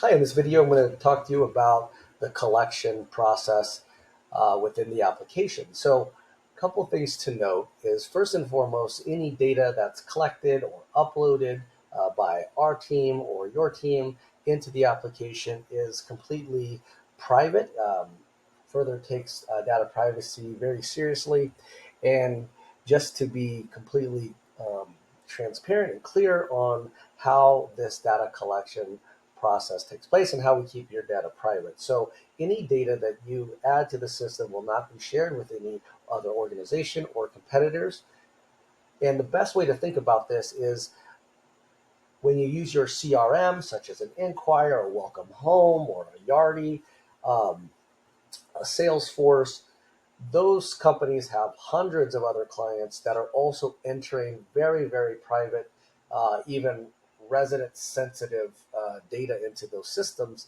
Hi, in this video, I'm going to talk to you about the collection process within the application. So a couple things to note is first and foremost, any data that's collected or uploaded by our team or your team into the application is completely private. Further takes data privacy very seriously. And just to be completely transparent and clear on how this data collection process takes place and how we keep your data private. So any data that you add to the system will not be shared with any other organization or competitors. And the best way to think about this is when you use your CRM, such as an Inquire, or Welcome Home, or a Yardi, um, a Salesforce, those companies have hundreds of other clients that are also entering very, very private, even resident sensitive data into those systems.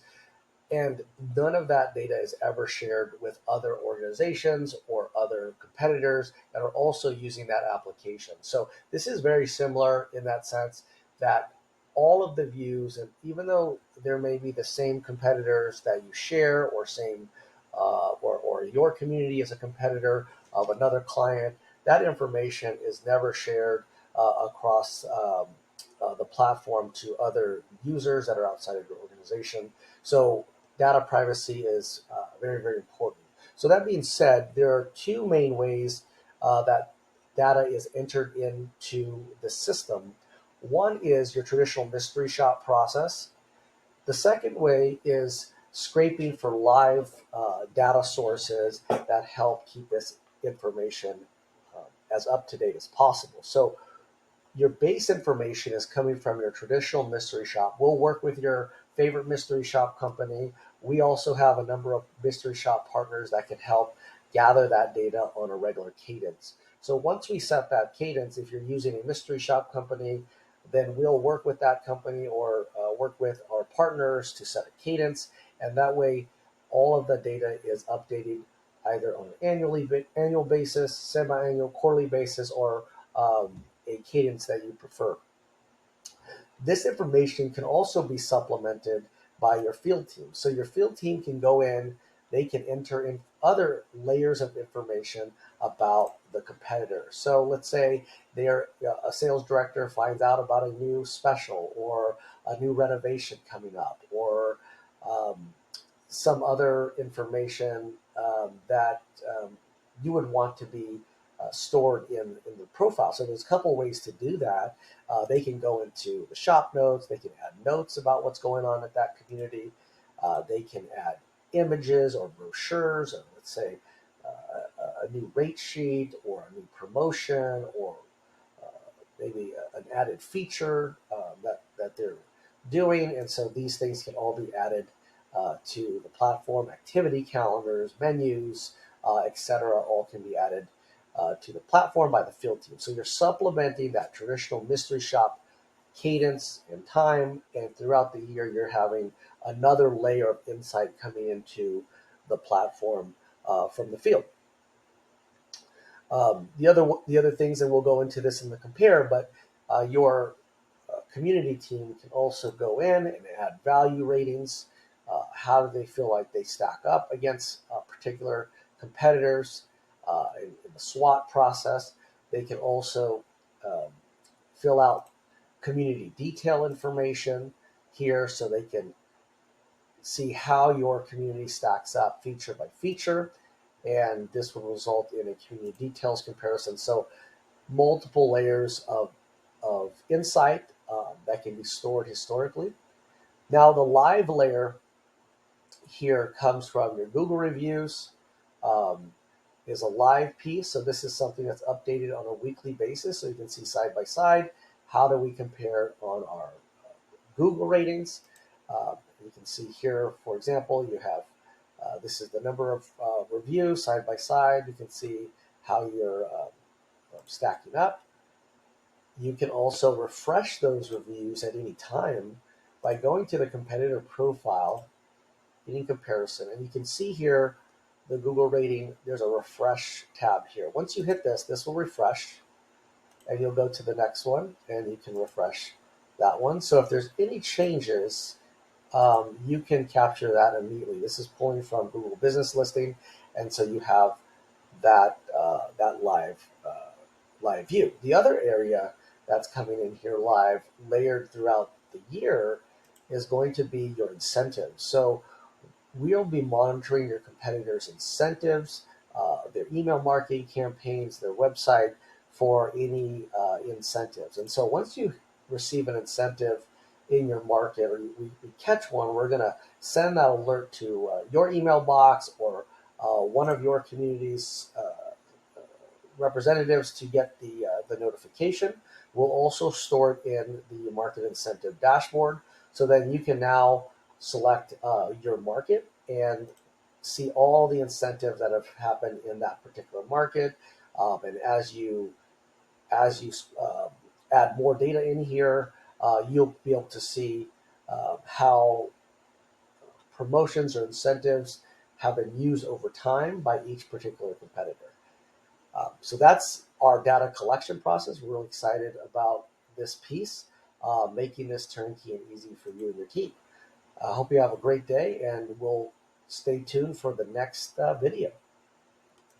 And none of that data is ever shared with other organizations or other competitors that are also using that application. So this is very similar in that sense that all of the views, and even though there may be the same competitors that you share or same or your community is a competitor of another client, that information is never shared across the platform to other users that are outside of your organization. So data privacy is very, very important. So that being said, there are two main ways that data is entered into the system. One is your traditional mystery shop process. The second way is scraping for live data sources that help keep this information as up to date as possible. So your base information is coming from your traditional mystery shop. We'll work with your favorite mystery shop company. We also have a number of mystery shop partners that can help gather that data on a regular cadence. So once we set that cadence, if you're using a mystery shop company, then we'll work with that company or work with our partners to set a cadence. And that way, all of the data is updated either on an annual basis, semi-annual, quarterly basis, or a cadence that you prefer. This information can also be supplemented by your field team. So your field team can go in, they can enter in other layers of information about the competitor. So let's say they're a sales director finds out about a new special or a new renovation coming up or um, some other information that you would want to be stored in the profile. So there's a couple ways to do that. They can go into the shop notes. They can add notes about what's going on at that community. They can add images or brochures, or let's say a new rate sheet or a new promotion or uh, maybe an added feature that they're doing. And so these things can all be added to the platform. Activity calendars, menus, etc., all can be added to the platform by the field team. So you're supplementing that traditional mystery shop cadence and time, and throughout the year, you're having another layer of insight coming into the platform from the field. The other things, and we'll go into this in the compare, but your community team can also go in and add value ratings. How do they feel like they stack up against particular competitors in the SWOT process? They can also um, fill out community detail information here so they can see how your community stacks up feature by feature. And this will result in a community details comparison. So multiple layers of insight that can be stored historically. Now, the live layer here comes from your Google reviews, um, is a live piece. So this is something that's updated on a weekly basis. So you can see side by side, how do we compare on our Google ratings. You can see here, for example, you have this is the number of reviews side by side. You can see how you're stacking up. You can also refresh those reviews at any time by going to the competitor profile, hitting comparison, and you can see here the Google rating. There's a refresh tab here. Once you hit this, this will refresh, and you'll go to the next one, and you can refresh that one. So if there's any changes you can capture that immediately. This is pulling from Google Business Listing, and so you have that live view. The other area that's coming in here live, layered throughout the year, is going to be your incentives. So we'll be monitoring your competitors' incentives, their email marketing campaigns, their website for any incentives. And so once you receive an incentive in your market, or we catch one, we're going to send that alert to your email box, or one of your community's representatives to get the notification. We'll also store it in the market incentive dashboard. So then you can now select your market and see all the incentives that have happened in that particular market. And as you add more data in here, you'll be able to see how promotions or incentives have been used over time by each particular competitor. So that's our data collection process. We're really excited about this piece, making this turnkey and easy for you and your team. I hope you have a great day, and we'll stay tuned for the next video.